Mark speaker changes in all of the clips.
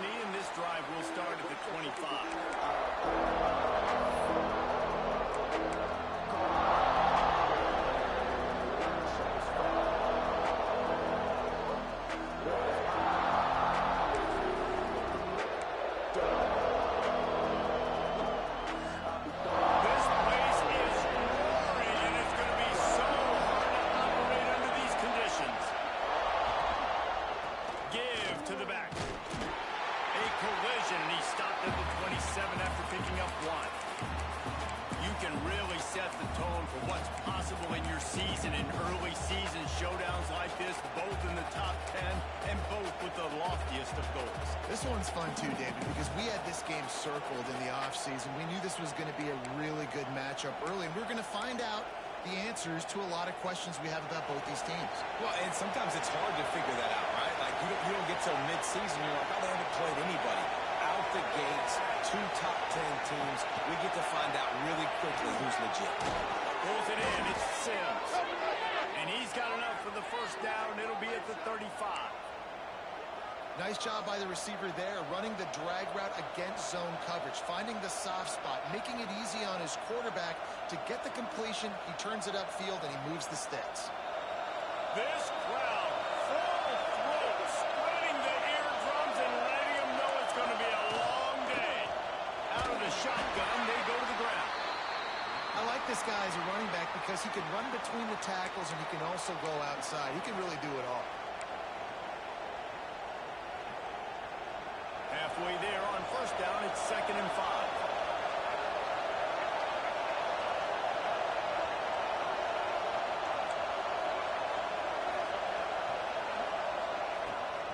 Speaker 1: knee, and this drive will start at the 25.
Speaker 2: This one's fun too, David, because we had this game circled in the offseason. We knew this was going to be a really good matchup early, and we're going to find out the answers to a lot of questions we have about both these teams.
Speaker 3: Well, and sometimes it's hard to figure that out, right? Like, you don't get till mid-season, you're like, oh, they haven't played anybody. Out the gates, 2 top 10 teams, we get to find out really quickly who's legit.
Speaker 1: Pulls it in, it's Sims. And he's got enough for the first down. It'll be at the 35.
Speaker 2: Nice job by the receiver there, running the drag route against zone coverage, finding the soft spot, making it easy on his quarterback to get the completion. He turns it upfield, and he moves the sticks.
Speaker 1: This crowd, full throat, spreading the eardrums and letting them know it's going to be a long day. Out of the shotgun, they go to the ground.
Speaker 2: I like this guy as a running back because he can run between the tackles, and he can also go outside. He can really do it all.
Speaker 1: Halfway there on first down, it's 2nd and 5.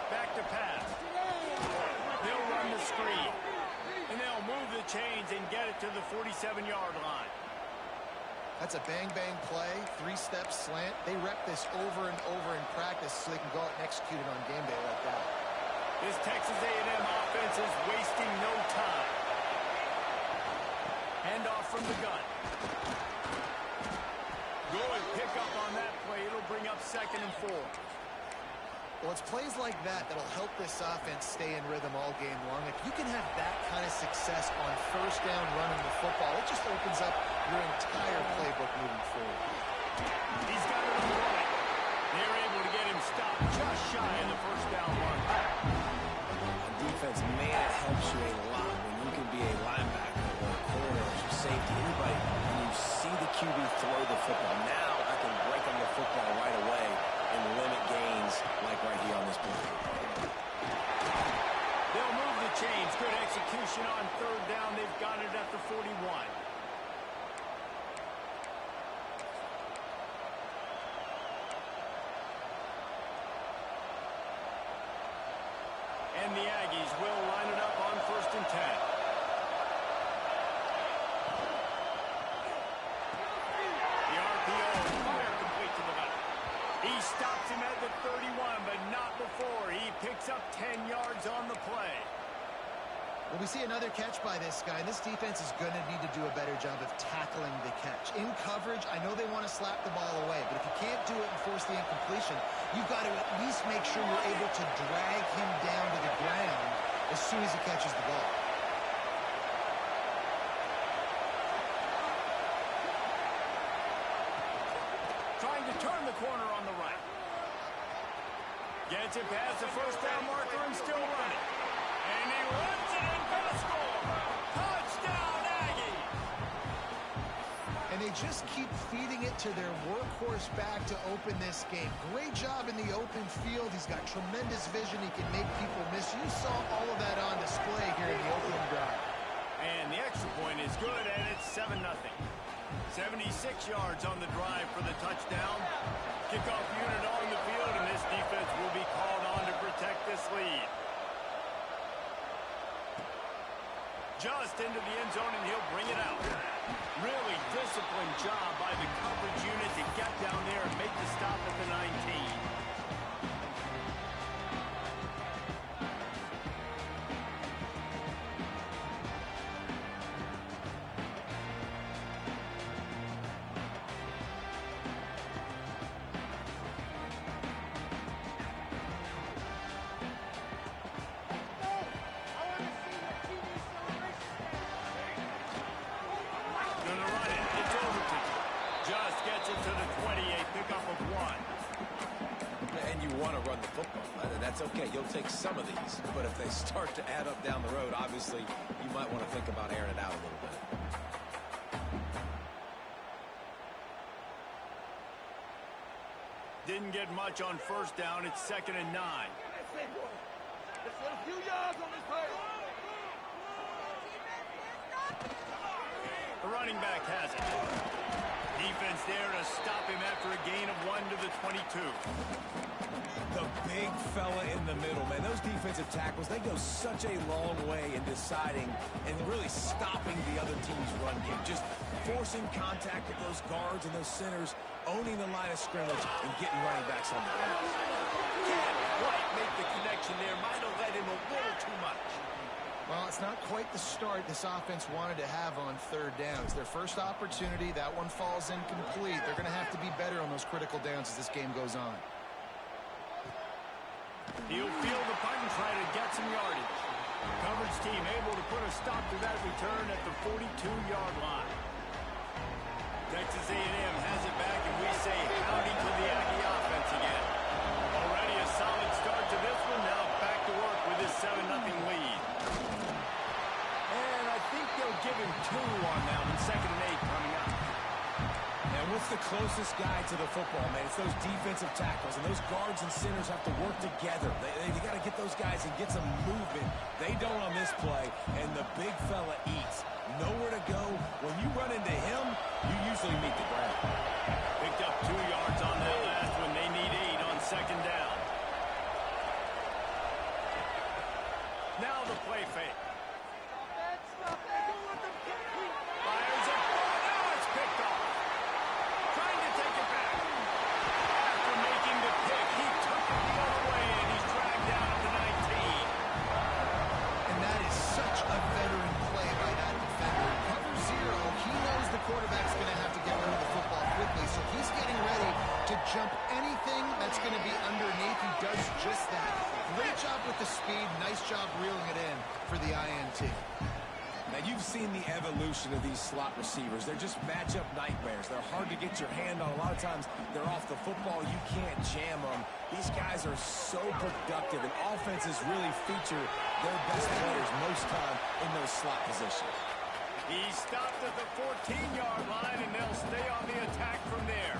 Speaker 1: Back to pass. They'll run the screen. And they'll move the chains and get it to the 47-yard line.
Speaker 2: That's a bang-bang play, 3-step slant. They rep this over and over in practice so they can go out and execute it on game day like that.
Speaker 1: This Texas A&M offense is wasting no time. Handoff from the gun. Good pick up on that play. It'll bring up 2nd and 4.
Speaker 2: Well, it's plays like that that'll help this offense stay in rhythm all game long. If you can have that kind of success on first down running the football, it just opens up your entire playbook moving forward.
Speaker 1: He's got it on the right. They're able to get him stopped just shy of the first down mark.
Speaker 3: Defense, man, it helps you a lot when you can be a linebacker or a corner or a safety, anybody, and you see the QB throw the football. Now I can break on the football right away and limit gains like right here on this play.
Speaker 1: They'll move the chains. Good execution on 3rd down. They've got it at the 41. And the Aggies will line it up on 1st and 10. The RPO, fire complete to the left. He stops him at the 31, but not before. He picks up 10 yards on the play.
Speaker 2: Well, we see another catch by this guy. This defense is going to need to do a better job of tackling the catch. In coverage, I know they want to slap the ball away, but if you can't do it and force the incompletion, you've got to at least make sure you're able to drag him down to the ground as soon as he catches the ball.
Speaker 1: Trying to turn the corner on the right. Gets it past the first down marker and still running. And he runs it in for the score. Touchdown, Aggie!
Speaker 2: And they just keep feeding it to their workhorse back to open this game. Great job in the open field. He's got tremendous vision. He can make people miss. You saw all of that on display here in the opening drive.
Speaker 1: And the extra point is good, and it's 7-0. 76 yards on the drive for the touchdown. Kickoff unit on the field, and this defense will be called on to protect this lead. Just into the end zone, and he'll bring it out. Really disciplined job by the coverage unit to get down there and make the stop at the 19.
Speaker 3: it's okay. You'll take some of these. But if they start to add up down the road, obviously, you might want to think about airing it out a little bit.
Speaker 1: Didn't get much on first down. It's 2nd and 9.
Speaker 4: A few yards on this play.
Speaker 1: The running back has it. Defense there to stop him after a gain of 1 to the 22.
Speaker 3: The big fella in the middle, man. Those defensive tackles, they go such a long way in deciding and really stopping the other team's run game. Just forcing contact with those guards and those centers, owning the line of scrimmage, and getting running backs on the ground.
Speaker 1: Can't quite make the connection there. Might have led him a little too much.
Speaker 2: Well, it's not quite the start this offense wanted to have on 3rd down. It's their first opportunity. That one falls incomplete. They're going to have to be better on those critical downs as this game goes on.
Speaker 1: He'll field the punt and try to get some yardage. Coverage team able to put a stop to that return at the 42-yard line. Texas A&M has it back, and we say howdy to the Aggie offense again. Already a solid start to this one. Now back to work with his 7-0 lead. And I think they'll give him 2 on that one. 2nd and 8 coming up.
Speaker 3: And what's the closest guy to the football, man? It's those defensive tackles, and those guards and centers have to work together. They got to get those guys and get some movement. They don't on this play, and the big fella eats. Nowhere to go. When you run into him, you usually meet the ground.
Speaker 1: Picked up 2 yards on that last one. They need 8 on 2nd down. Now the play fake. Fires it. Now it's picked off. Trying to take it back. After making the pick, he took it the other way, and he's dragged down at the 19.
Speaker 2: And that is such a veteran play by that defender. Cover 0, he knows the quarterback's going to have to get rid of the football quickly, so he's getting ready to jump anything that's going to be underneath. He does just that. Great job with the speed. Nice job reeling it in for the INT.
Speaker 3: Now, you've seen the evolution of these slot receivers. They're just matchup nightmares. They're hard to get your hand on. A lot of times, they're off the football. You can't jam them. These guys are so productive, and offenses really feature their best players most time in those slot positions.
Speaker 1: He stopped at the 14-yard line, and they'll stay on the attack from there.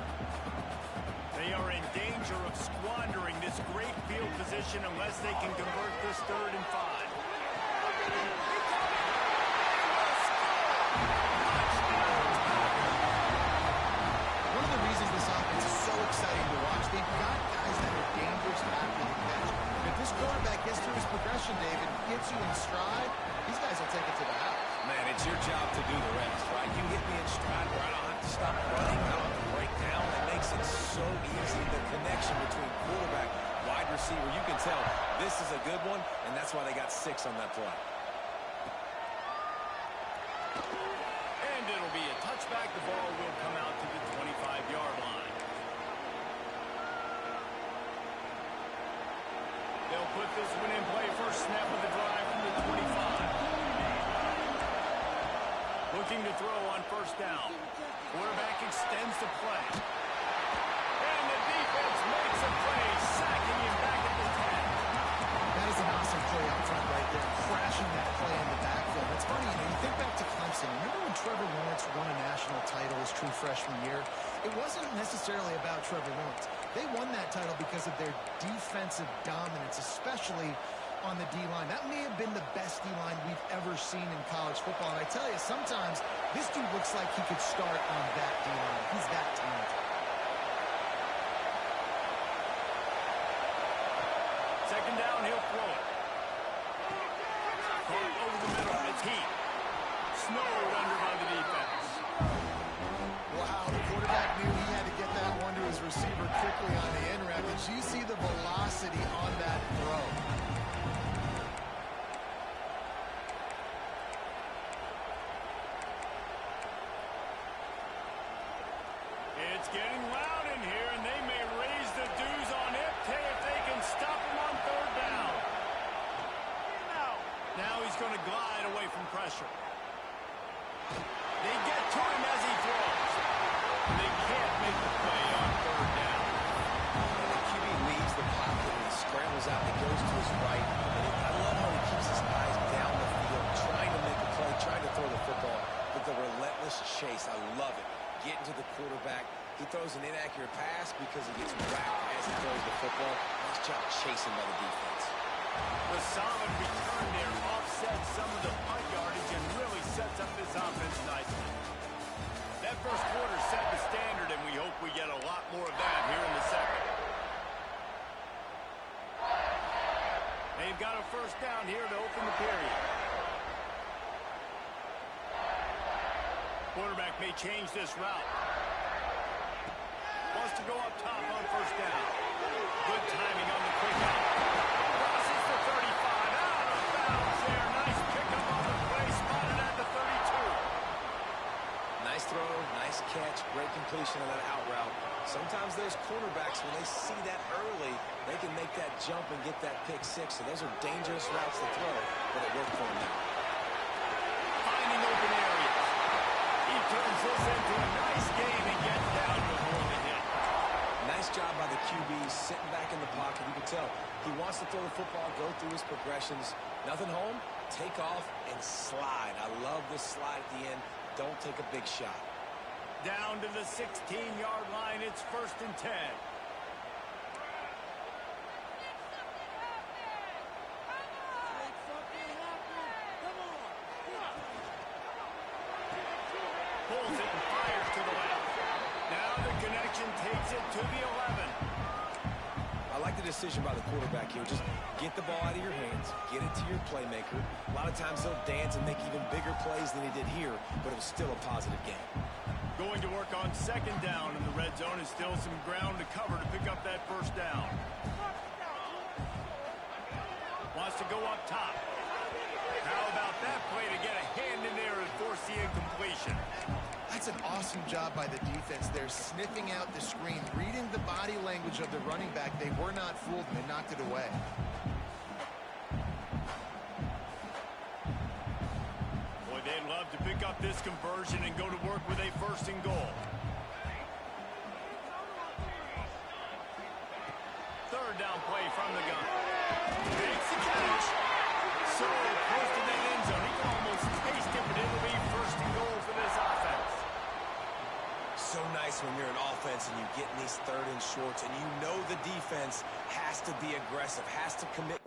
Speaker 1: They are in danger of squandering this great field position unless they can convert this 3rd and 5.
Speaker 2: One of the reasons this offense is so exciting to watch, they've got guys that are dangerous after the catch. And if this quarterback gets through his progression, David, gets you in stride, these guys will take it to the house.
Speaker 3: Man, it's your job to do the rest, right? You hit me in stride where I don't have to stop running. I don't have to break down. It makes it so easy. The connection between quarterback, wide receiver, you can tell this is a good one, and that's why they got 6 on that play.
Speaker 1: And it'll be a touchback. The ball will come out to the 25-yard line. They'll put this one in play. First snap of the drive from the 25. Looking to throw on first down. Quarterback extends the play. And the defense makes a play, sacking him back at the 10.
Speaker 2: That is an awesome play up front right there, crashing that play in the backfield. It's funny, you think back to Clemson. Remember when Trevor Lawrence won a national title his true freshman year? It wasn't necessarily about Trevor Lawrence. They won that title because of their defensive dominance, especially on the D-line. That may have been the best D-line we've ever seen in college football. And I tell you, sometimes this dude looks like he could start on that D-line. He's that talented.
Speaker 1: Second down, he'll throw it. Caught over the middle. It's Heat. Snowed under by the defense.
Speaker 2: Wow, the quarterback knew he had to get that one to his receiver quickly on the end route. Did you see the velocity on that throw?
Speaker 1: It's getting loud in here, and they may raise the dues on Iptay if they can stop him on 3rd down. Now he's going to glide away from pressure. They get to him as he throws. They can't make the play on 3rd down.
Speaker 3: The QB leaves the pocket and scrambles out and he goes to his right. And I love how he keeps his eyes down the field, trying to make a play, trying to throw the football. But the relentless chase, I love it. Getting to the quarterback. He throws an inaccurate pass because he gets whacked as he throws the football. Nice job chasing by the defense.
Speaker 1: The solid return there offsets some of the punt yardage and really sets up this offense nicely. That first quarter set the standard, and we hope we get a lot more of that here in the second. They've got a first down here to open the period. Quarterback may change this route. Wants to go up top on first down. Good timing on the quick out. Crosses the 35. Out of bounds there. Nice pickup on the play. Spotted at the 32.
Speaker 3: Nice throw, nice catch, great completion of that out route. Sometimes those quarterbacks, when they see that early, they can make that jump and get that pick six. So those are dangerous routes to throw, but it worked for him now.
Speaker 1: Finding open areas. He turns this into a nice game and gets down before the hit.
Speaker 3: Nice job by the QB, sitting back in the pocket. You can tell he wants to throw the football, go through his progressions. Nothing home, take off, and slide. I love this slide at the end. Don't take a big shot.
Speaker 1: Down to the 16-yard line. It's 1st and 10. Pulls it and fires to the left. Now the connection takes it to the 11.
Speaker 3: I like the decision by the quarterback here. Just get the ball out of your hands, get it to your playmaker. A lot of times he'll dance and make even bigger plays than he did here, but it was still a positive game.
Speaker 1: Going to work on second down in the red zone. Is still some ground to cover to pick up that first down. Wants to go up top. How about that play to get a hand in there and force the incompletion?
Speaker 2: That's an awesome job by the defense there, sniffing out the screen, reading the body language of the running back. They were not fooled, and they knocked it away.
Speaker 1: Boy, they'd love to pick up this conversion and go to work with a 1st and goal. 3rd down play from the gun. Makes the catch. So close to that end zone. He can almost taste it, but it'll be 1st and goal for this offense.
Speaker 3: So nice when you're an offense and you get in these 3rd and shorts and you know the defense has to be aggressive, has to commit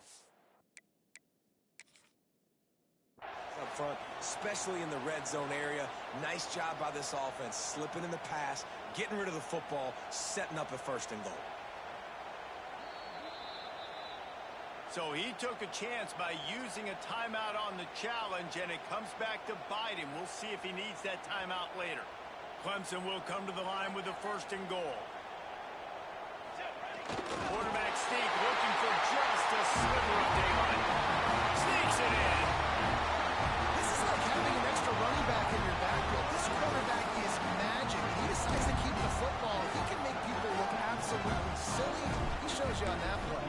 Speaker 3: up front, especially in the red zone area. Nice job by this offense, slipping in the pass, getting rid of the football, setting up a 1st and goal.
Speaker 1: So he took a chance by using a timeout on the challenge, and it comes back to bite him. We'll see if he needs that timeout later. Clemson will come to the line with the 1st and goal. Quarterback sneak looking for just a sliver of daylight. Sneaks it in.
Speaker 2: This is like having an extra running back in your backfield. This quarterback is magic. He decides to keep the football. He can make people look absolutely silly. He shows you on that play.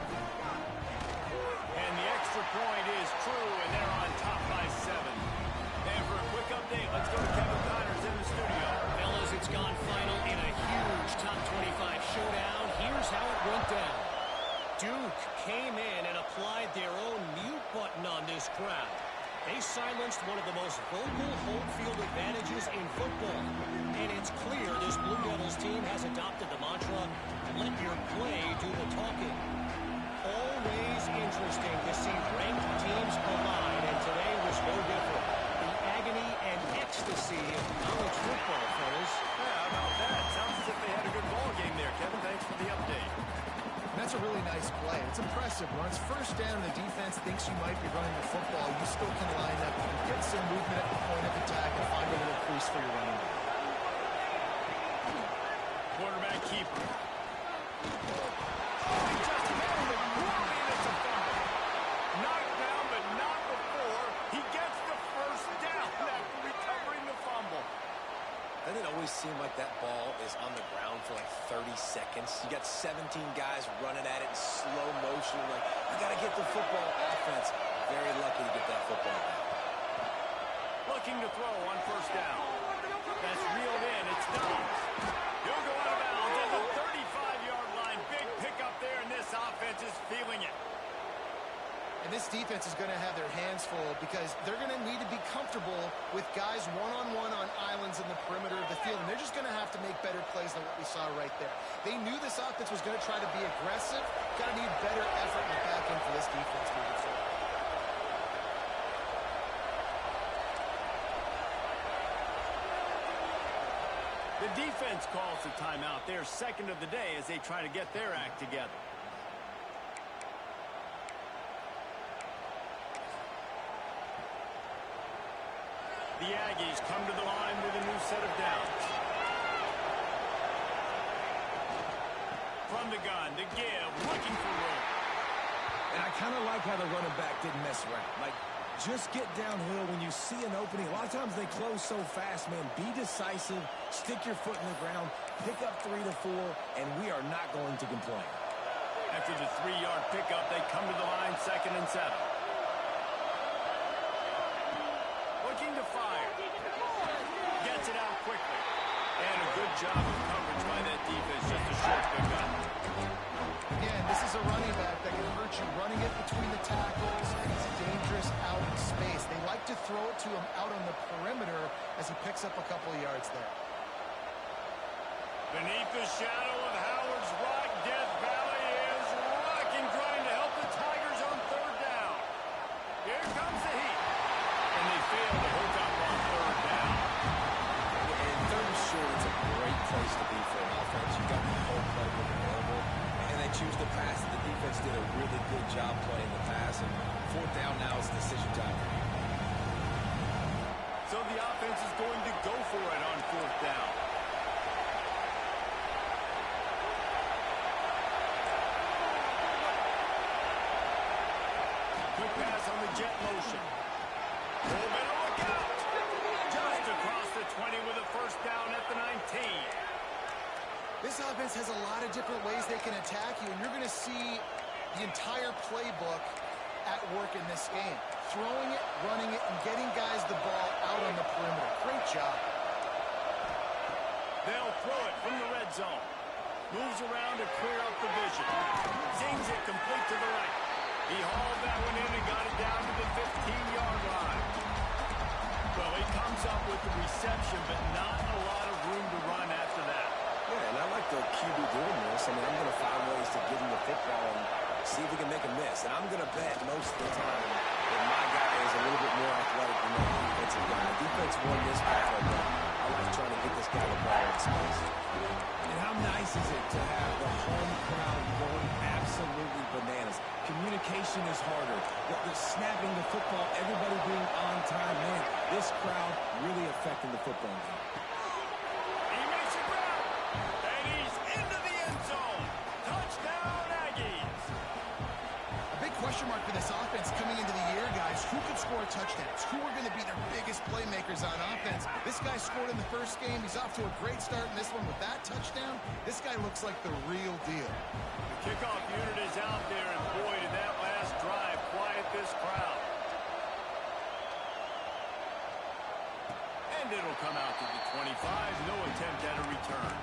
Speaker 1: And the extra point is true, and they're on top by 7. And for a quick update, let's go to Kevin Connors in the studio.
Speaker 4: Fellas, it's gone final in a huge top 25 showdown. Here's how it went down. Duke came in and applied their own mute button on this crowd. They silenced one of the most vocal home field advantages in football. And it's clear this Blue Devils team has adopted the mantra, let your play do the talking. Always interesting to see ranked teams collide, and today was no different. The agony and ecstasy of college football, fellas.
Speaker 1: Yeah, how about that? Sounds as if they had a good ball game there, Kevin. Thanks for the update.
Speaker 2: And that's a really nice play. It's impressive. When it's 1st down and the defense thinks you might be running the football, you still can line up, get some movement at the point of attack, and find a little crease for your running back.
Speaker 1: Quarterback keeper. Oh, he just handled it poorly, and it's a fumble. Knocked down, but not before. He gets the 1st down after recovering the fumble.
Speaker 3: Doesn't it always seem like that ball is on the ground for like 30 seconds? You got 17 guys running at it in slow motion. Like, I got to get the football. Offense, very lucky to get that football back.
Speaker 1: Looking to throw on 1st down. That's reeled in. It's Dobbs. He'll go out of bounds at the 35-yard line. Big pickup there, and this offense is feeling it.
Speaker 2: hands full because they're going to need to be comfortable with guys one-on-one on islands in the perimeter of the field, and they're just going to have to make better plays than what we saw right there. They knew this offense was going to try to be aggressive. Going to need better effort in the back end for this defense moving forward.
Speaker 1: The defense calls the timeout. Their second of the day as they try to get their act together. The Aggies come to the line with a new set of downs. From the gun to give, looking for room.
Speaker 3: And I kind of like how the running back didn't mess around. Like, just get downhill when you see an opening. A lot of times they close so fast, man. Be decisive, stick your foot in the ground, pick up 3 to 4, and we are not going to complain.
Speaker 1: After the 3-yard pickup, they come to the line, 2nd and 7. Looking to fire. Gets it out quickly. And a good job of coverage by that defense. Just a short pickup.
Speaker 2: Again, this is a running back that can hurt you running it between the tackles, and it's dangerous out in space. They like to throw it to him out on the perimeter as he picks up a couple of yards there.
Speaker 1: Beneath the shadow of Howard's Rock, Death Valley is rocking, trying to help the Tigers on 3rd down. Here comes the heat. And they fail to hook up on 3rd down.
Speaker 3: And 3rd and short, it's a great place to be for an offense. You got the whole playbook available, and they choose to pass. The defense did a really good job playing the pass, and 4th down now is decision time.
Speaker 1: So the offense is going to go for it on 4th down. Quick pass on the jet motion. Oh, better look out. Just across the 20 with a 1st down at the 19.
Speaker 2: This offense has a lot of different ways they can attack you, and you're going to see the entire playbook at work in this game. Throwing it, running it, and getting guys the ball out on the perimeter. Great job.
Speaker 1: They'll throw it from the red zone. Moves around to clear up the vision. Zings it complete to the right. He hauled that one in and got it down to the 15-yard line. Well, he comes up with the reception, but not a lot of room to run after that.
Speaker 3: Yeah, and I like the QB doing this. I mean, I'm going to find ways to give him the football and see if he can make a miss. And I'm going to bet most of the time that my guy is a little bit more athletic than that defensive guy. The defense won this battle, but I like trying to get this guy the ball in space. And how nice is it to have the home crowd going absolutely bananas? Communication is harder. The snapping the football, everybody being on time. Man, this crowd really affecting the football game.
Speaker 1: He makes a grab, and he's into the end zone. Touchdown, Aggies.
Speaker 2: A big question mark for this offense coming into the year, guys. Who could score touchdowns? Who are going to be their biggest playmakers on offense? This guy scored in the first game. He's off to a great start in this one with that touchdown. This guy looks like the real deal.
Speaker 1: The kickoff unit is out there, and boy, did that last drive quiet this crowd. And it'll come out to the 25. No attempt at a return.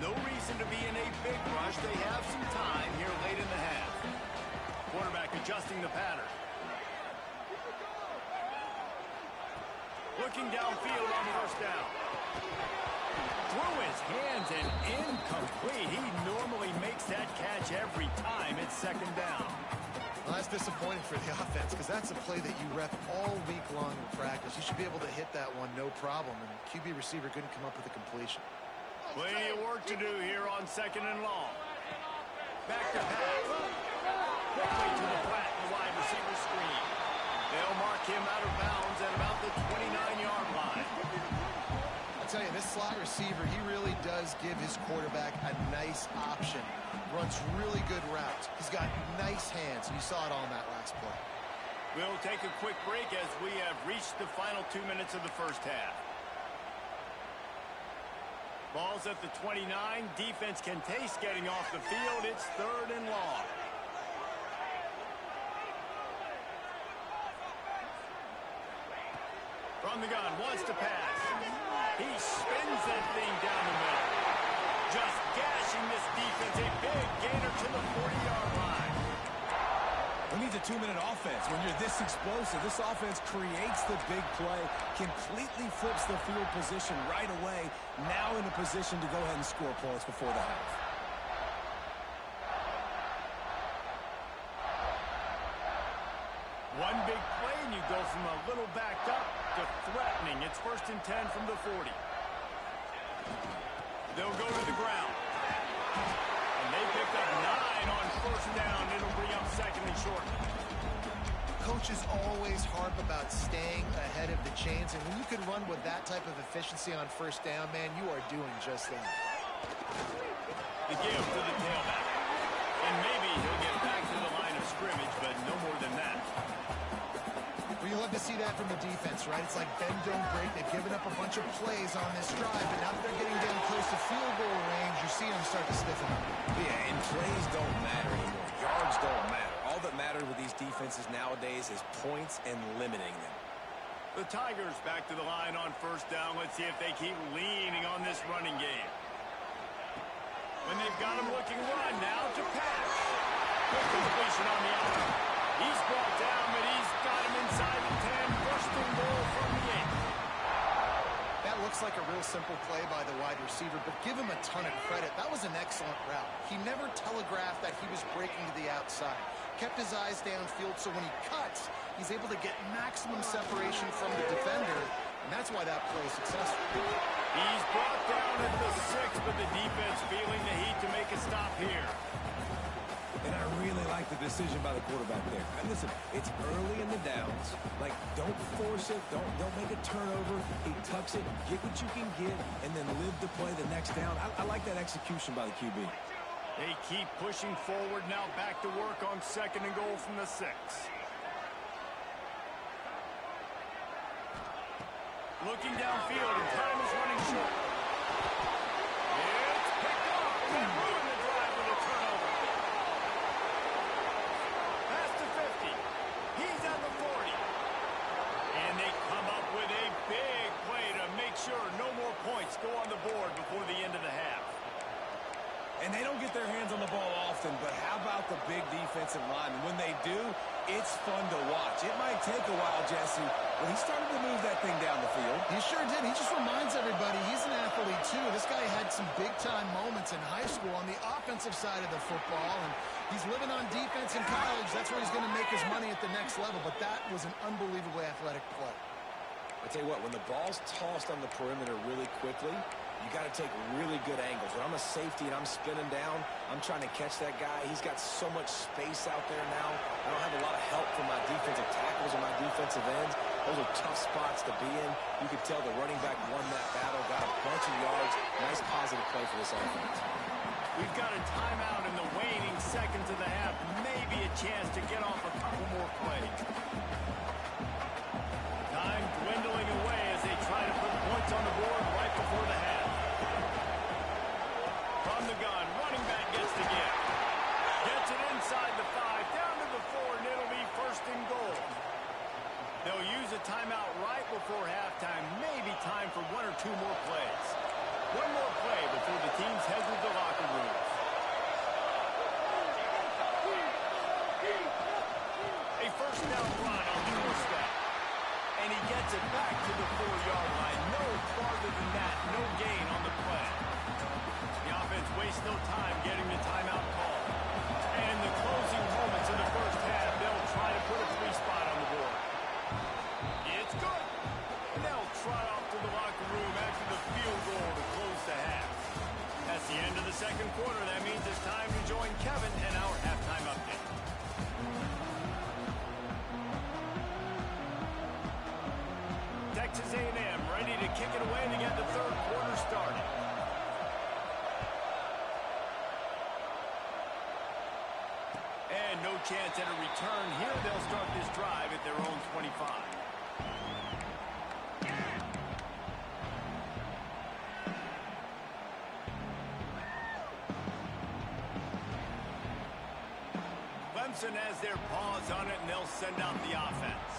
Speaker 1: No reason to be in a big rush. They have some time here late in the half. Quarterback adjusting the pattern. Looking downfield on 1st down. Through his hands and incomplete. He normally makes that catch every time. It's 2nd down.
Speaker 2: Well, that's disappointing for the offense because that's a play that you rep all week long in practice. You should be able to hit that one no problem, and the QB receiver couldn't come up with a completion.
Speaker 1: Plenty of work to do here on 2nd and long. Back to pass. Quickly to the flat, the wide receiver screen. They'll mark him out of bounds at about the 29-yard line.
Speaker 2: I'll tell you, this slot receiver, he really does give his quarterback a nice option. Runs really good routes. He's got nice hands. You saw it on that last play.
Speaker 1: We'll take a quick break as we have reached the final 2 minutes of the first half. Ball's at the 29. Defense can taste getting off the field. It's 3rd and long. From the gun, wants to pass. He spins that thing down the middle. Just gashing this defense. A big gainer to the 40-yard line.
Speaker 3: Who needs a 2-minute offense? When you're this explosive, this offense creates the big play, completely flips the field position right away, now in a position to go ahead and score points before the half.
Speaker 1: One big play, and you go from a little backed up to threatening. It's 1st and 10 from the 40. They'll go to the ground. And they pick up 9 on 1st down. It'll bring up 2nd and short.
Speaker 2: Coaches always harp about staying ahead of the chains, and when you can run with that type of efficiency on 1st down, man, you are doing just that.
Speaker 1: The give to the tailback. And maybe he'll get back to the line of scrimmage, but no more than that.
Speaker 2: Well, you love to see that from the defense, right? It's like bend, don't break. They've given up a bunch of plays on this drive, but now that they're getting down close to field goal range, you see them start to stiffen up.
Speaker 3: Yeah, and plays don't matter anymore. Yards don't matter. All that matters with these defenses nowadays is points and limiting them.
Speaker 1: The Tigers back to the line on 1st down. Let's see if they keep leaning on this running game. When they've got him looking run, now to pass. Quick completion on the out. He's brought down, but he's got him inside the 10. 1st and goal from the 8.
Speaker 2: That looks like a real simple play by the wide receiver, but give him a ton of credit. That was an excellent route. He never telegraphed that he was breaking to the outside. Kept his eyes downfield, so when he cuts, he's able to get maximum separation from the defender, and that's why that play is successful.
Speaker 1: He's brought down at the 6, but the defense feeling the heat to make a stop here.
Speaker 3: And I really like the decision by the quarterback there. And listen, it's early in the downs. Like, don't force it. Don't make a turnover. He tucks it, get what you can get, and then live to play the next down. I like that execution by the QB.
Speaker 1: They keep pushing forward, now back to work on 2nd and goal from the 6. Looking downfield, and time is running short. It's picked off, and ruined the drive with a turnover. Pass to 50. He's at the 40. And they come up with a big play to make sure no more points go on the board before the end of the half.
Speaker 3: And they don't get their hands on the ball often, but how about the big defensive line? When they do, it's fun to watch. It might take a while, Jesse, but he started to move that thing down the field.
Speaker 2: He sure did. He just reminds everybody he's an athlete, too. This guy had some big-time moments in high school on the offensive side of the football, and he's living on defense in college. That's where he's going to make his money at the next level, but that was an unbelievably athletic play.
Speaker 3: I tell you what, when the ball's tossed on the perimeter really quickly, you got to take really good angles. When I'm a safety and I'm spinning down, I'm trying to catch that guy. He's got so much space out there now. I don't have a lot of help from my defensive tackles or my defensive ends. Those are tough spots to be in. You could tell the running back won that battle, got a bunch of yards. Nice positive play for this offense.
Speaker 1: We've got a timeout in the waning seconds of the half. Maybe a chance to get off a couple more plays. Time dwindling away as they try to put points on the board right before the half. From the gun, running back gets the give. Gets it inside the 5, down to the 4, and it'll be 1st and goal. They'll use a timeout right before halftime. Maybe time for 1 or 2 more plays. One more play before the teams head to the locker rooms. A 1st down run on 4th down. And he gets it back to the 4-yard line. No farther than that. No gain on the play. The offense wastes no time getting the timeout call. And in the closing moments in the 1st half, they'll try to put a 3 spot on the board. It's good. And they'll trot off to the locker room after the field goal to close the half. That's the end of the 2nd quarter. That means it's time to join Kevin and our halftime update. Texas A&M ready to kick it away to get the 3rd quarter started. And no chance at a return here. They'll start this drive at their own 25. Clemson has their paws on it, and they'll send out the offense.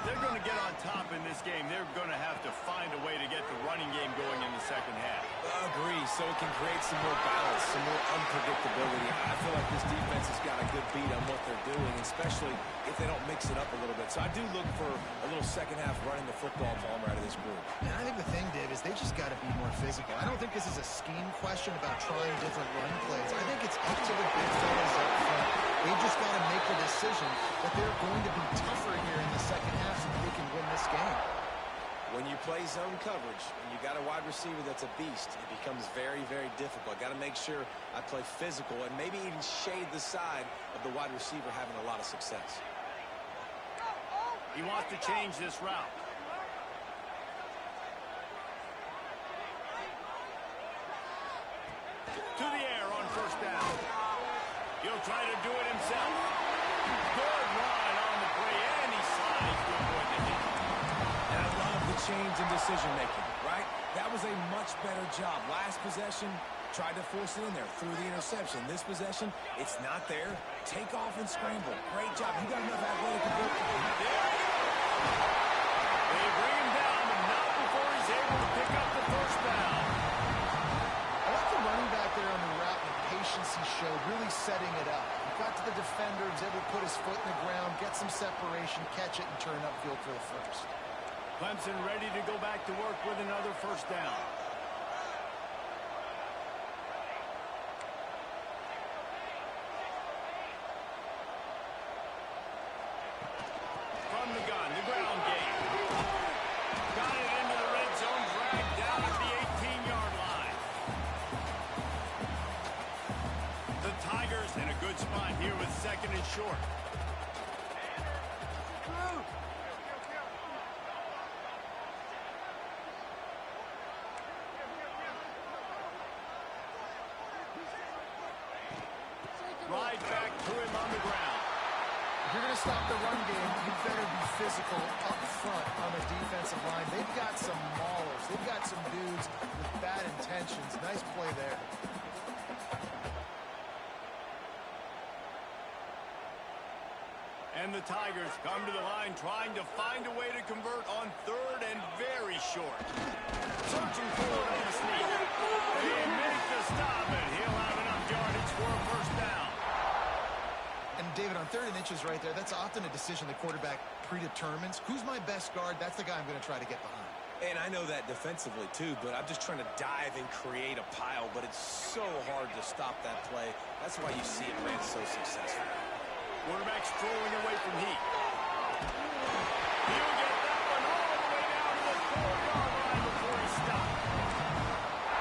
Speaker 1: they're going to get on top in this game, they're going to have to find a way to get the running game going in the second half.
Speaker 3: Agree, so it can create some more balance, some more unpredictability. I feel like this defense has got a good beat on what they're doing, especially if they don't mix it up a little bit. So I do look for a little second half running the football Palmer out of this group.
Speaker 2: And I think the thing, Dave, is they just got to be more physical. I don't think this is a scheme question about trying different run plays. I think it's up to the big fellas up front. They've just got to make the decision that they're going to be tougher here in the second half so that they can win this game.
Speaker 3: When you play zone coverage and you got a wide receiver that's a beast, it becomes very, very difficult. Got to make sure I play physical and maybe even shade the side of the wide receiver having a lot of success.
Speaker 1: He wants to change this route. To the air on first down. He'll try to do it himself. Good run on the play, and he slides to avoid the hit.
Speaker 3: And I love the change in decision-making, right? That was a much better job. Last possession, tried to force it in there, threw the interception. This possession, it's not there. Take off and scramble. Great job. You got enough athletic ability.
Speaker 1: They bring him down, but not before he's able to pick up the first down.
Speaker 2: I like the running back there on the route and the patience he showed, really setting it up. He got to the defender, was able to put his foot in the ground, get some separation, catch it, and turn upfield for the first.
Speaker 1: Clemson ready to go back to work with another first down. From the gun, the ground game. Got it into the red zone, dragged down at the 18-yard line. The Tigers in a good spot here with second and short. Right back to him on the ground.
Speaker 2: If you're going to stop the run game, you better be physical up front on the defensive line. They've got some maulers. They've got some dudes with bad intentions. Nice play there.
Speaker 1: And the Tigers come to the line trying to find a way to convert on third and very short. Searching for it on the sneak. They make the stop, and he'll have enough yardage for a first down.
Speaker 2: And David, on third and inches right there, that's often a decision the quarterback predetermines. Who's my best guard? That's the guy I'm going to try to get behind.
Speaker 3: And I know that defensively, too, but I'm just trying to dive and create a pile, but it's so hard to stop that play. That's why you see it ran so successful.
Speaker 1: Quarterback strolling away from heat. He'll get that one all the way down to the 4-yard line before he stopped.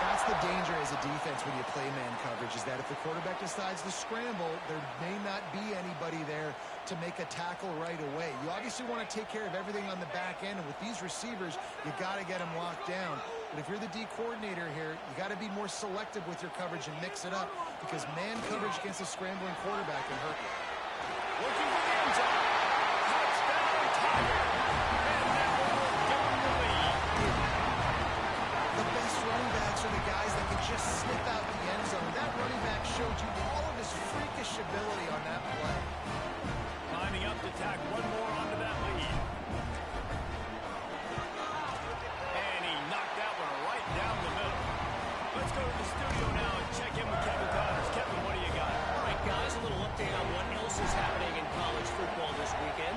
Speaker 2: That's the danger as a defense when you play man coverage, is that if the quarterback decides to scramble, there may not be anybody there to make a tackle right away. You obviously want to take care of everything on the back end, and with these receivers, you got to get them locked down. But if you're the D coordinator here, you got to be more selective with your coverage and mix it up, because man coverage against a scrambling quarterback can hurt you.
Speaker 1: Looking for the end zone. Touchdown, Tiger. And that one will give him the lead.
Speaker 2: The best running backs are the guys that can just snip out the end zone. That running back showed you all of his freakish ability on that play.
Speaker 1: Lining up to tack one more onto that lead. And he knocked that one right down the middle. Let's go to the studio now and check in with Kevin Connors. Kevin, what do you got?
Speaker 4: All right, guys, a little update on what else is happening in college football this weekend.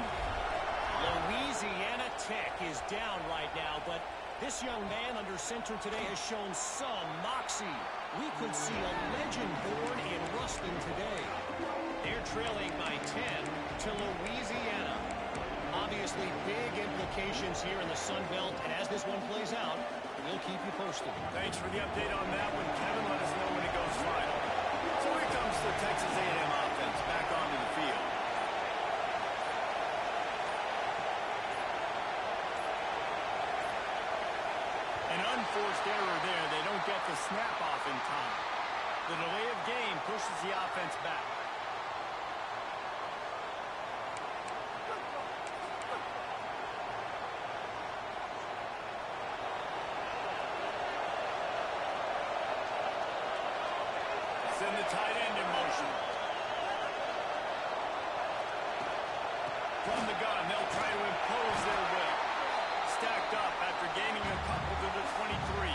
Speaker 4: Louisiana Tech is down right now, but this young man under center today has shown some moxie. We could see a legend born in Ruston today. They're trailing by 10 to Louisiana. Obviously, big implications here in the Sun Belt, and as this one plays out, we'll keep you posted.
Speaker 1: Thanks for the update on that one, Kevin. Let us know when it goes final. So here comes the Texas A&M offense back onto the field. An unforced error there. They don't get the snap off in time. The delay of game pushes the offense back. Send the tight end in motion. From the gun, they'll try to impose their will. Stacked up after gaining a couple to the 23.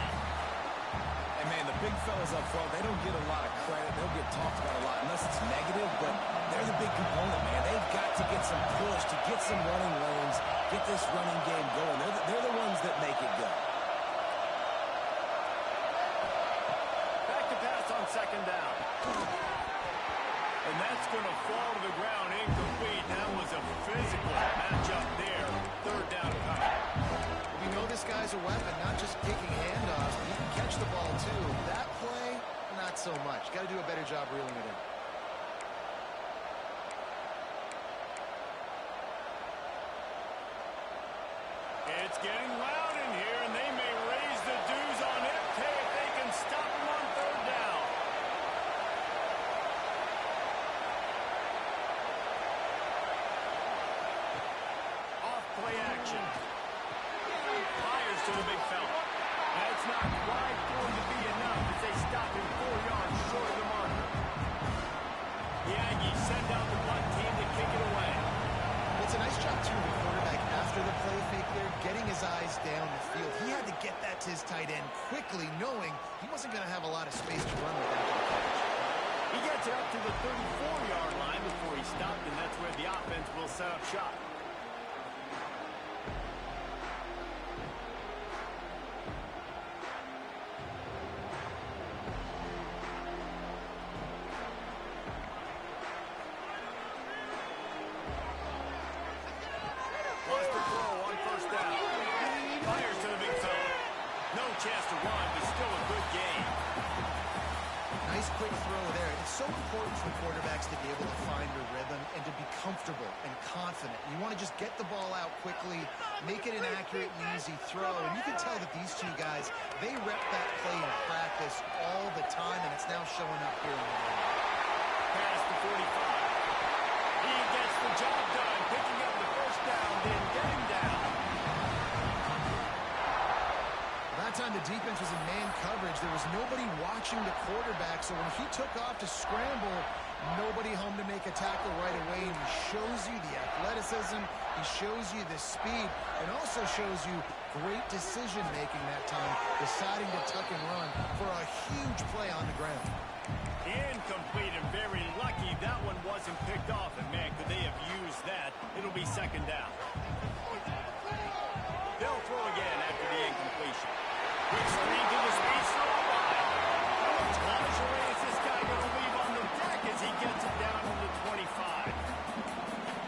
Speaker 3: And, man, the big fellas up front, they don't get a lot of credit. They don't get talked about a lot unless it's negative, but they're the big component, man. They've got to get some push, to get some running lanes, get this running game going. They're the ones that make it go.
Speaker 1: Back to pass on second down. And that's going to fall to the ground incomplete. That was a physical matchup there. Third down coming.
Speaker 2: We know this guy's a weapon, not just kicking handoffs, but he can catch the ball too. That play, not so much. Got to do a better job reeling it in.
Speaker 1: It's getting loud in here, and they may raise the dues on MK if they can stop him on third down. Off play action. Fires to the big fella. That's not quite going to be enough as they stop him 4 yards short of the marker. The Aggies send out the punt team to kick it away.
Speaker 2: It's a nice job, too, of the quarterback after the play fake there, getting his eyes down the field. He had to get that to his tight end quickly, knowing he wasn't going to have a lot of space to run with after the catch.
Speaker 1: He gets it up to the 34-yard line before he stopped, and that's where the offense will set up shop. Wants to throw on first down. Fires to the big fella. No chance to run, but still a good game.
Speaker 2: Nice quick throw there. It's so important for quarterbacks to be able to find their rhythm and to be comfortable and confident. You want to just get the ball out quickly, make it an accurate and easy throw. And you can tell that these two guys, they rep that play in practice all the time, and it's now showing up here in the game.
Speaker 1: Pass to 45. He gets the job done, picking up the first down, then getting down.
Speaker 2: That time the defense was in man coverage. There was nobody watching the quarterback, so when he took off to scramble, nobody home to make a tackle right away, and he shows you the athleticism, he shows you the speed, and also shows you great decision-making that time, deciding to tuck and run for a huge play on the ground.
Speaker 1: Incomplete and very lucky that one wasn't picked off, and man, could they have used that. It'll be second down. They'll throw again after the incompletion. Quick screen to the space throw line. How much lingerie is this guy going to leave on the deck as he gets it down to the 25?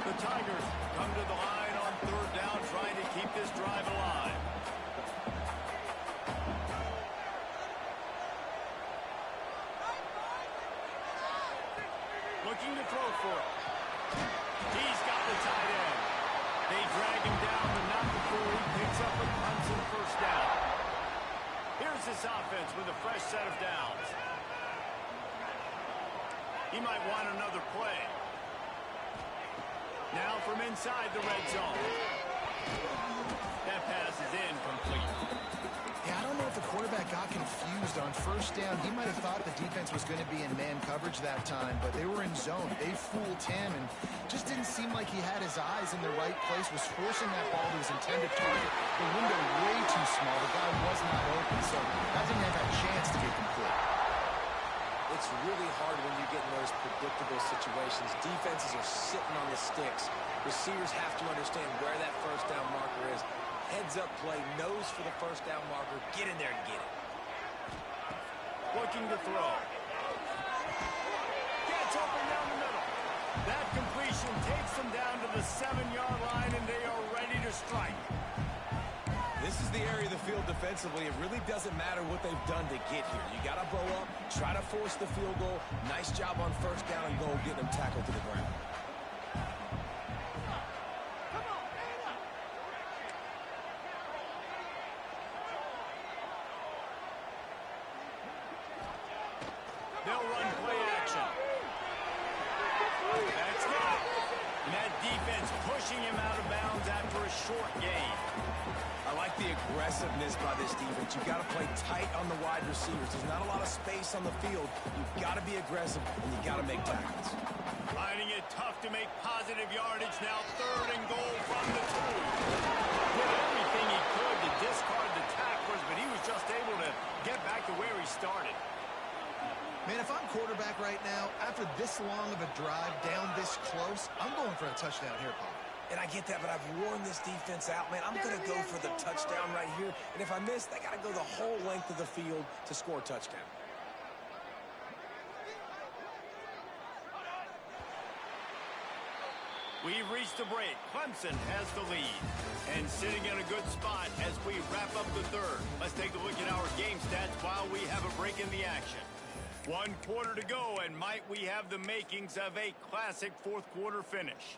Speaker 1: The Tigers come to the line on third down, trying to keep this drive alive. Looking to throw for it. He's got the tight end. They drag him down, but not before he picks up a Clemson first down. Here's this offense with a fresh set of downs. He might want another play. Now from inside the red zone. That pass is incomplete.
Speaker 2: Yeah, I don't know if the quarterback got confused on first down. He might have thought the defense was going to be in man coverage that time, but they were in zone. They fooled him and just didn't seem like he had his eyes in the right place, was forcing that ball to his intended target. The window way too small. The guy was not open, so that didn't have that chance to get complete.
Speaker 3: It's really hard when you get in those predictable situations. Defenses are sitting on the sticks. Receivers have to understand where that first down marker is. Heads-up play, nose for the first down marker. Get in there and get it.
Speaker 1: Looking to throw. Gets open down the middle. That completion takes them down to the 7-yard line, and they are ready to strike.
Speaker 3: This is the area of the field defensively. It really doesn't matter what they've done to get here. You got to bow up, try to force the field goal. Nice job on first down and goal, getting them tackled to the ground.
Speaker 1: They'll run play action. That's it. And that defense pushing him out of bounds after a short gain.
Speaker 3: I like the aggressiveness by this defense. You've got to play tight on the wide receivers. There's not a lot of space on the field. You've got to be aggressive, and you've got to make tackles.
Speaker 1: Finding it tough to make positive yardage now. 3rd and goal from the 2. Did everything he could to discard the tacklers, but he was just able to get back to where he started.
Speaker 2: Man, if I'm quarterback right now, after this long of a drive down this close, I'm going for a touchdown here, Paul.
Speaker 3: And I get that, but I've worn this defense out, man. I'm going to go for the touchdown right here. And if I miss, they got to go the whole length of the field to score a touchdown.
Speaker 1: We've reached a break. Clemson has the lead. And sitting in a good spot as we wrap up the 3rd. Let's take a look at our game stats while we have a break in the action. 1 quarter to go, and might we have the makings of a classic 4th quarter finish.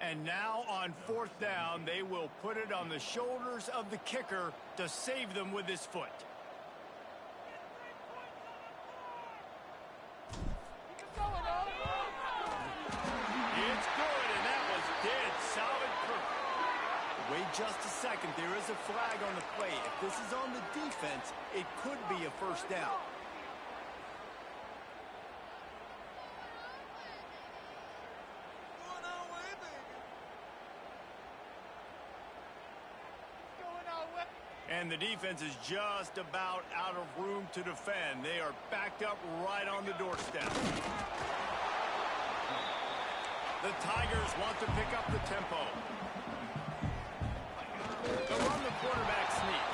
Speaker 1: And now on 4th down, they will put it on the shoulders of the kicker to save them with his foot. It's good, and that was dead solid perfect. Wait just a second. There is a flag on the play. If this is on the defense, it could be a 1st down. And the defense is just about out of room to defend. They are backed up right on the doorstep. The Tigers want to pick up the tempo. They'll run the quarterback sneak.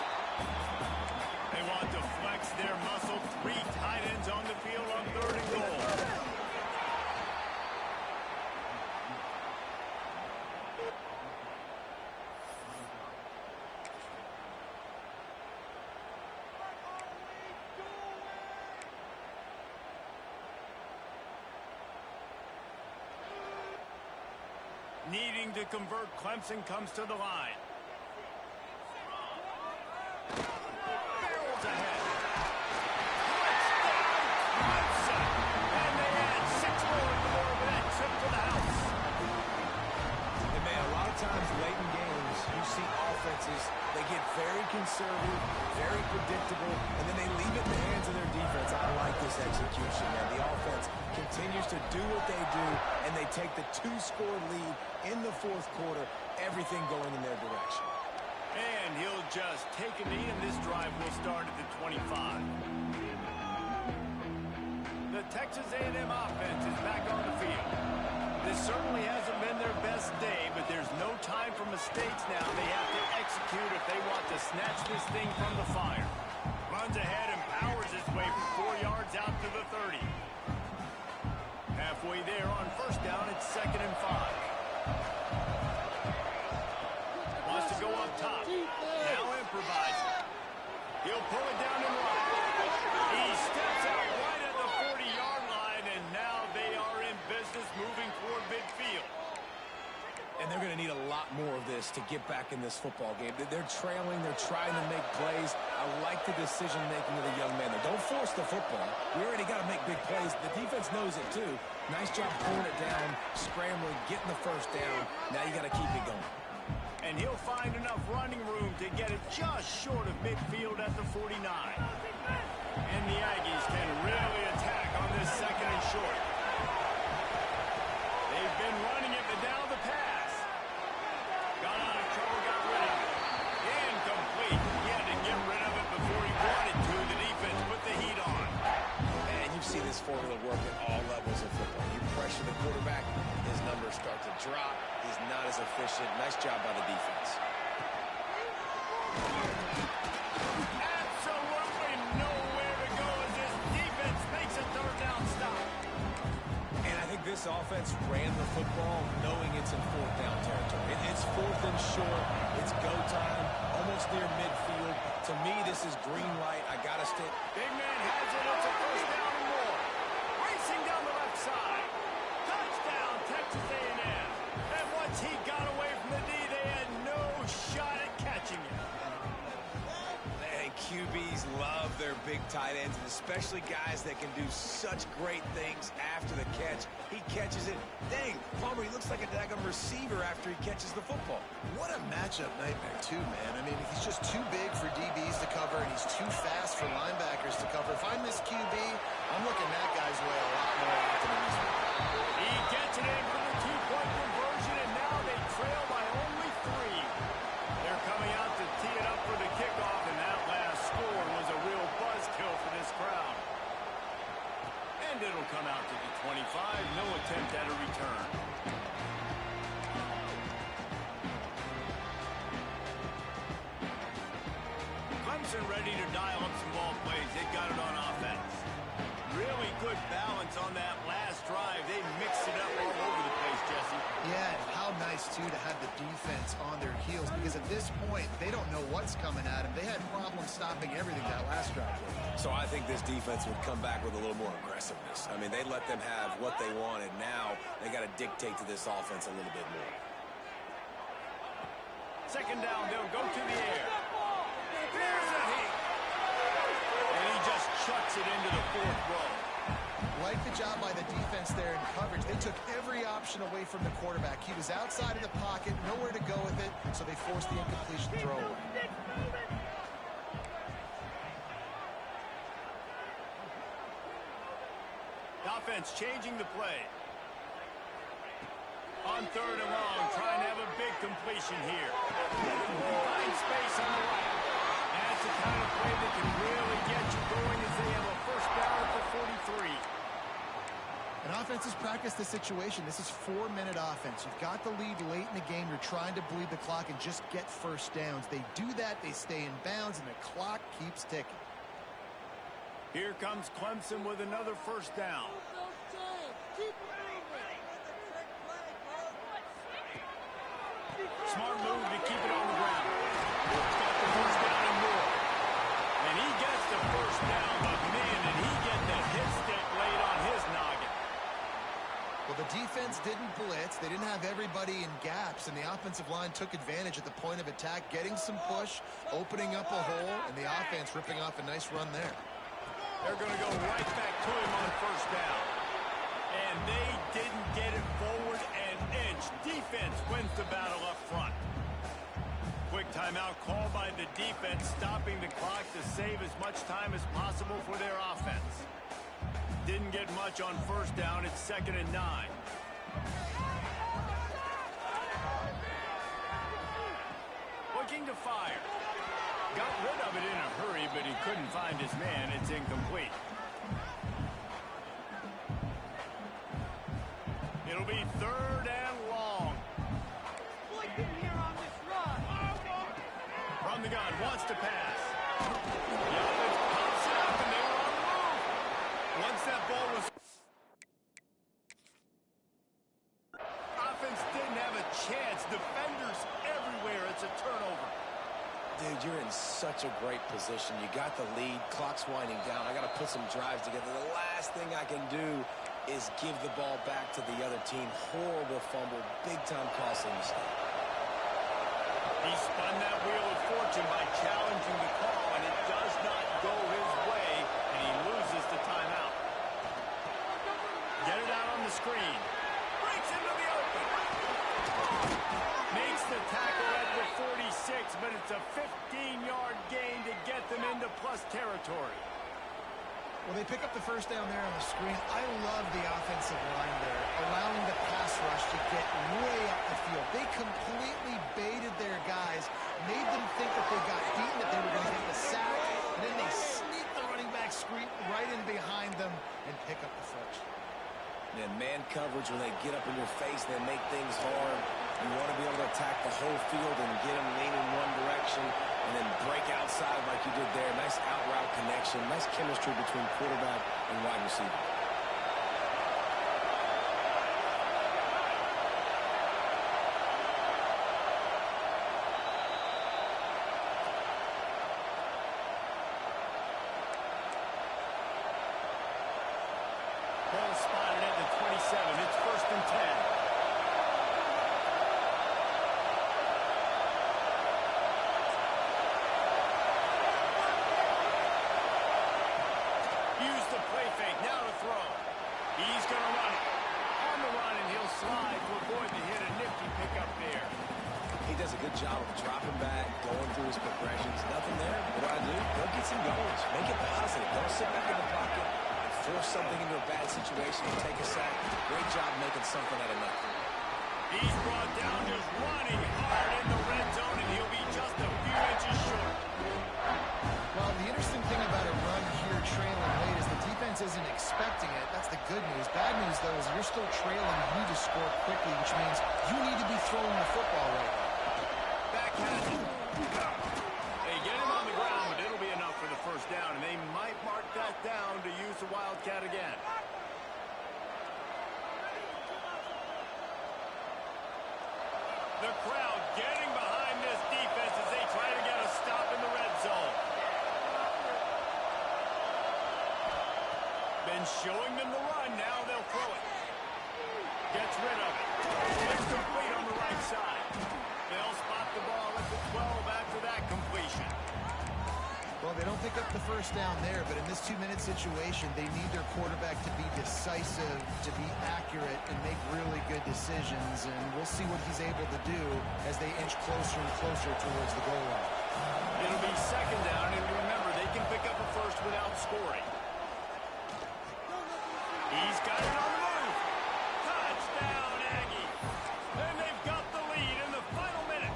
Speaker 1: They want to flex their muscle. 3 tight ends on the field on 3rd and goal. Needing to convert, Clemson comes to the line. Barrels ahead. Clemson. And they add 6 more with that trip to the house.
Speaker 3: And man, a lot of times late in games, you see offenses, they get very conservative, very predictable, and then they leave it in the hands of their defense. I like this execution, man. The offense continues to do what they do, and they take the 2-score lead in the 4th quarter, everything going in their direction.
Speaker 1: And he'll just take a knee, and this drive will start at the 25. The Texas A&M offense is back on the field. This certainly hasn't been their best day, but there's no time for mistakes now. They have to execute if they want to snatch this thing from the fire. Runs ahead and powers his way for 4 yards out to the 30. Halfway there on 1st down, it's 2nd and 5. Wants to go up top. Now improvising. He'll pull it down and run. He steps out right at the 40-yard line, and now they are in business moving toward midfield.
Speaker 3: And they're going to need a lot more of this to get back in this football game. They're trailing. They're trying to make plays. I like the decision-making of the young man. Don't force the football. We already got to make big plays. The defense knows it, too. Nice job pulling it down, scrambling, getting the 1st down. Now you got to keep it going.
Speaker 1: And he'll find enough running room to get it just short of midfield at the 49. And the Aggies can really attack on this 2nd and short. They've been running it, but now the pass. Got out of trouble, got rid of it. Incomplete. He had to get rid of it before he wanted to. The defense put the heat on.
Speaker 3: And you see this formula work at all levels of football. You pressure the quarterback, his numbers start to drop. He's not as efficient. Nice job by the defense.
Speaker 1: Absolutely nowhere to go as this defense makes a 3rd down stop.
Speaker 3: And I think this offense ran the football knowing it's in 4th down territory. It's 4th and short. It's go time, almost near midfield. To me, this is green light. I got to stick.
Speaker 1: Big man has it. It's a 1st down and more. Racing down the left side. Touchdown, Texas A&M. And once he got away from the D, they had no shot at catching it.
Speaker 3: And QBs love their big tight ends, and especially guys that can do such great things after the catch. He catches it. Dang, Palmer, he looks looks like a daggum receiver after he catches the football.
Speaker 2: What a matchup nightmare, too, man. I mean, he's just too big for DBs to cover, and he's too fast for linebackers to cover. If I'm this QB, I'm looking that guy's way a lot more often in this one.
Speaker 1: He gets it in for the two-point conversion, and now they trail by only 3. They're coming out to tee it up for the kickoff, and that last score was a real buzzkill for this crowd. And it'll come out to the 25. No attempt at a return. Clemson ready to dial up some ball plays. They got it on offense. Really good balance on that last drive. They mixed it up all over the place, Jesse.
Speaker 2: Yeah, and how nice, too, to have the defense on their heels, because at this point, they don't know what's coming at them. They had problems stopping everything that last drive.
Speaker 3: So I think this defense would come back with a little more aggressiveness. I mean, they let them have what they wanted. Now they got to dictate to this offense a little bit more.
Speaker 1: Second down, they'll go to the air. There's a hit. And he just chucks it into the 4th row.
Speaker 2: Like the job by the defense there in coverage. They took every option away from the quarterback. He was outside of the pocket, nowhere to go with it, so they forced the incompletion throw away.
Speaker 1: The offense changing the play. On 3rd and long, trying to have a big completion here. Find space on the right. And that's the kind of play that can really get you going as they have a first down at the 43.
Speaker 2: And offenses practice the situation. This is 4-minute offense. You've got the lead late in the game. You're trying to bleed the clock and just get first downs. They do that, they stay in bounds, and the clock keeps ticking.
Speaker 1: Here comes Clemson with another first down. Smart move to keep it on the ground. Got the first down and more. And he gets the first down, but man, did he get the hit stick laid on his noggin.
Speaker 2: Well, the defense didn't blitz. They didn't have everybody in gaps, and the offensive line took advantage at the point of attack, getting some push, opening up a hole, and the offense ripping off a nice run there.
Speaker 1: They're going to go right back to him on first down. And they didn't get it forward an inch. Defense wins the battle up front. Quick timeout called by the defense, stopping the clock to save as much time as possible for their offense. Didn't get much on first down. It's 2nd and 9. Looking to fire. Got rid of it in a hurry, but he couldn't find his man. It's incomplete. It'll be 3rd and long. From the gun, wants to pass. The offense pops it up, and they were on the move. Once that ball was... Offense didn't have a chance. Defenders everywhere. It's a turnover.
Speaker 3: Dude, you're in such a great position. You got the lead. Clock's winding down. I got to put some drives together. The last thing I can do is give the ball back to the other team. Horrible fumble. Big-time costly mistake.
Speaker 1: He spun that wheel of fortune by challenging the call, and it does not go his way, and he loses the timeout. Get it out on the screen. Breaks into the open. Makes the tackle at the 46, but it's a 15-yard gain to get them into plus territory.
Speaker 2: Well, they pick up the first down there on the screen. I love the offensive line there, allowing the pass rush to get way up the field. They completely baited their guys, made them think that they got beaten, that they were going to get the sack, and then they sneak the running back screen right in behind them and pick up the first.
Speaker 3: And man coverage, when they get up in your face, they make things hard. You want to be able to attack the whole field and get them leaning one direction and then break outside like you did there. Nice out route connection. Nice chemistry between quarterback and wide receiver.
Speaker 1: Ball spotted at the 27. It's 1st and 10. Use the play fake. Now to throw.
Speaker 3: job of dropping back, going through his progressions. Nothing there. What do? Go get some goals. Make it positive. Don't sit back in the pocket and force something into a bad situation and take a sack. Great job making something out of nothing.
Speaker 1: He's brought down just running hard in the red zone, and he'll be just a few inches short.
Speaker 2: Well, the interesting thing about a run here trailing late is the defense isn't expecting it. That's the good news. Bad news, though, is you're still trailing. You need to score quickly, which means you need to be throwing the football right now.
Speaker 1: Back has it. They get him on the ground, but it'll be enough for the first down, and they might mark that down to use the Wildcat again. The crowd getting behind this defense as they try to get a stop in the red zone. Been showing them the run, now they'll throw it. Gets rid of it. It's complete on the right side. They'll spot the ball at the 12 after that completion.
Speaker 2: Well, they don't pick up the first down there, but in this 2-minute situation, they need their quarterback to be decisive, to be accurate, and make really good decisions. And we'll see what he's able to do as they inch closer and closer towards the goal line.
Speaker 1: It'll be second down, and remember, they can pick up a first without scoring. He's got it on the move. Touchdown, Aggie. And they've got the lead in the final minute.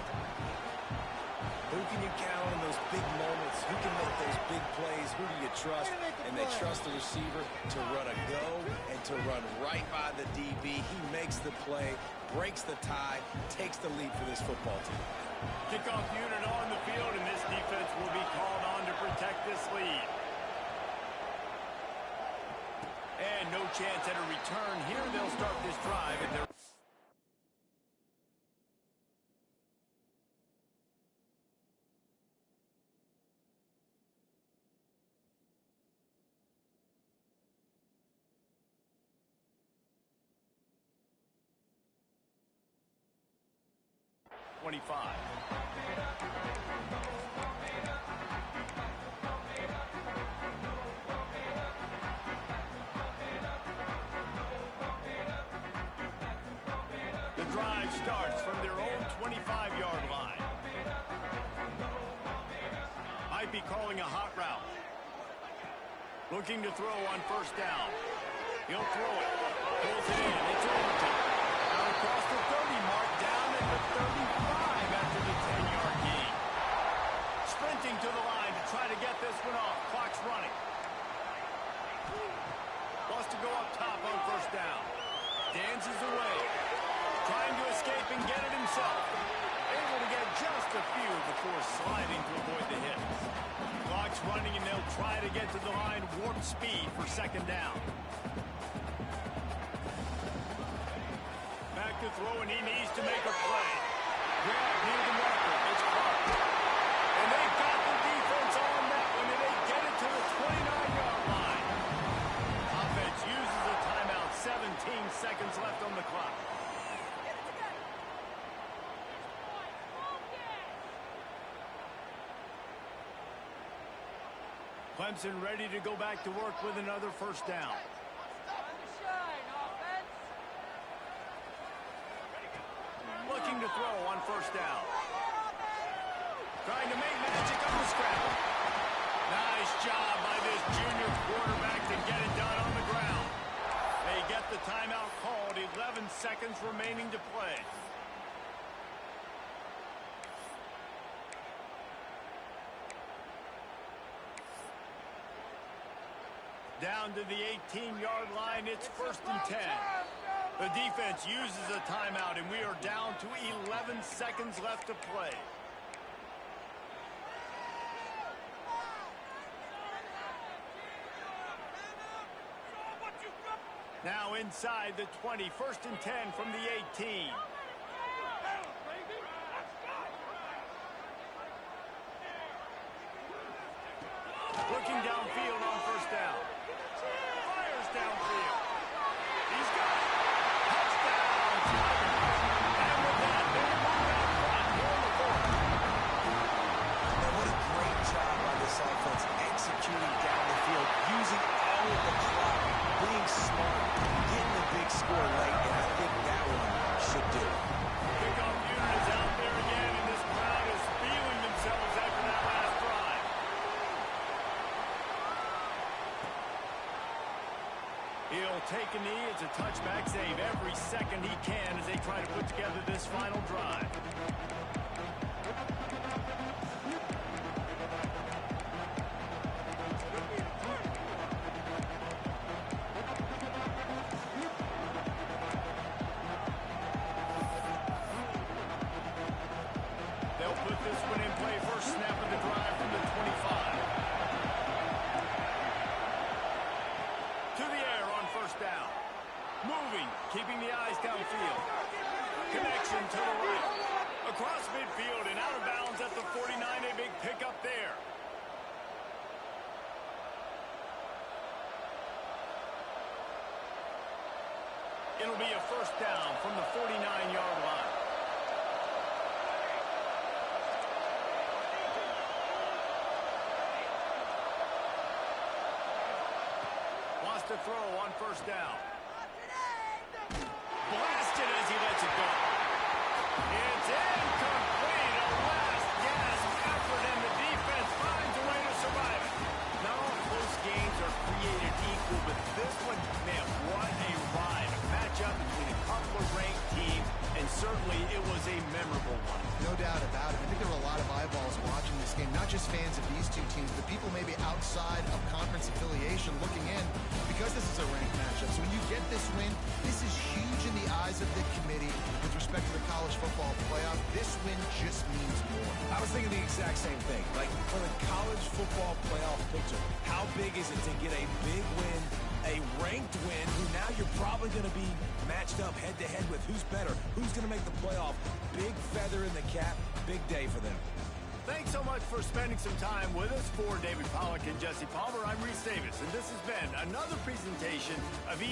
Speaker 3: Who can you count on in those big moments? Who can make those big plays? Who do you trust? And they trust the receiver to run a go and to run right by the DB. He makes the play, breaks the tie, takes the lead for this football team.
Speaker 1: Kickoff unit on the field, and this defense will be called on to protect this lead. And no chance at a return here. They'll start this drive at their... The drive starts from their own 25-yard line. Might be calling a hot route. Looking to throw on first down. He'll throw it. Pulls it in. It's Overton. Out across the 30 mark, down at the 35 after the 10-yard gain. Sprinting to the line to try to get this one off. Clock's running. Wants to go up top on first down. Dances away. Trying to escape and get it himself. Able to get just a few before sliding to avoid the hit. Clock's running, and they'll try to get to the line warp speed for second down. Back to throw, and he needs to make a play. Grab near the marker. It's Clark. And they've got the defense on that one, and they get it to the 29-yard line. Offense uses a timeout. 17 seconds left on the clock. Clemson ready to go back to work with another first down. Looking to throw on first down. Trying to make magic on the scramble. Nice job by this junior quarterback to get it done on the ground. They get the timeout called. 11 seconds remaining to play. Down to the 18-yard line, it's first and 10. The defense uses a timeout, and we are down to 11 seconds left to play. Now inside the 20, first and 10 from the 18. Looking downfield on first down. Fires downfield. He's got it. Touchdown, Tigers. And with that, they move out front here in the fourth.
Speaker 3: And what a great job by this offense executing down the field, using all of the clock, being smart, getting a big score late, and I think that one should do it.
Speaker 1: Kickoff unit is out there again, and this touchback, save every second he can as they try to put together this final drive. They'll put this one in play first snap of the drive from the 25. To the air on first down. Moving, keeping the eyes downfield. Connection to the right. Across midfield and out of bounds at the 49. A big pickup there. It'll be a first down from the 49-yard line. Wants to throw on first down. Blasted as he lets it go. It's incomplete. A last-gasp effort, and the defense finds a way to survive it. Not all close games are created equal, but this one, man, what a ride. A matchup between a couple of ranked teams, and certainly it was a memorable one.
Speaker 2: No doubt about it. I think there were a lot of eyeballs watching this game, not just fans of these two teams, but people maybe outside of conference affiliation looking in because this is a ranked matchup. So when you get this win, this is huge in the eyes of the committee with respect to the college football playoff. This win just means more.
Speaker 3: I was thinking the exact same thing. Like, for the college football playoff picture, how big is it to get a big win, a ranked win, who now you're probably going to be matched up head-to-head with who's better, who's going to make the playoff. Big feather in the cap, big day for them.
Speaker 1: Thanks so much for spending some time with us. For David Pollack and Jesse Palmer, I'm Reese Davis, and this has been another presentation of